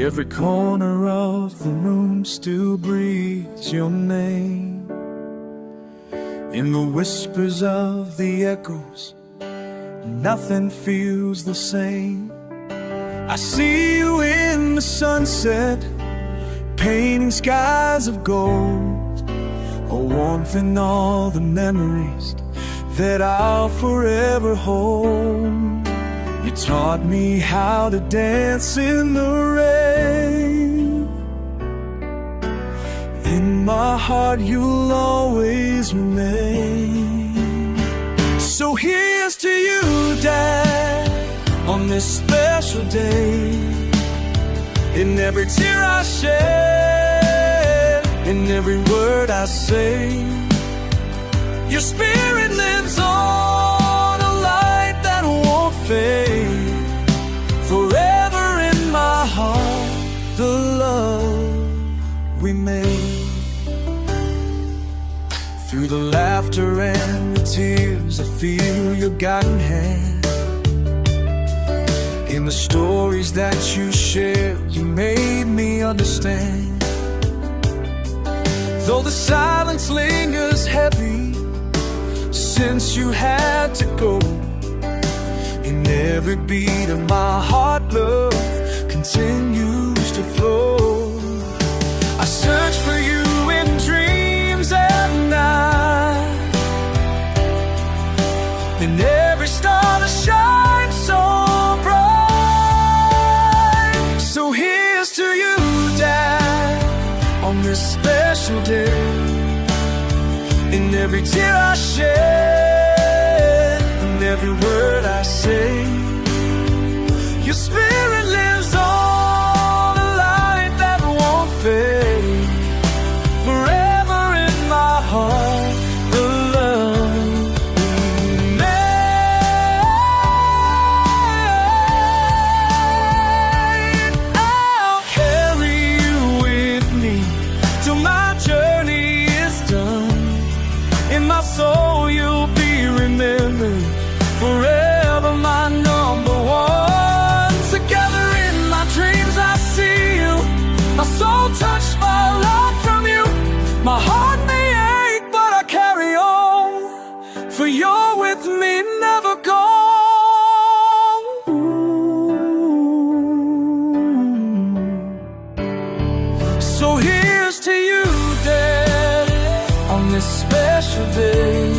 Every corner of the room still breathes your name. In the whispers of the echoes, nothing feels the same. I see you in the sunset, painting skies of gold, a warmth in all the memories that I'll forever hold. You taught me how to dance in the rain. In my heart you'll always remain. So here's to you, Dad, on this special day. In every tear I shed, in every word I say, your spirit lives on, a light that won't fade. Forever in my heart, the love we made. Through the laughter and the tears, I feel your guiding hand. In the stories that you shared, you made me understand. Though the silence lingers heavy since you had to go, in every beat of my heart, love continues to flow. I search for you in dreams at night, in every star that shines so bright. So here's to you, Dad, on this special day. In every tear I shed, in every word I say, your spirit lives on, a light that won't fade. Forever in my heart, the love we made. I'll carry you with me till my journey is done. In my soul you'll be remembered, forever my number one. Together in my dreams I see you, my soul touched by love from you. My heart may ache, but I carry on, for you're with me, never gone. So here's to you, Dad, on this special day.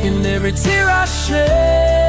In every tear I shed,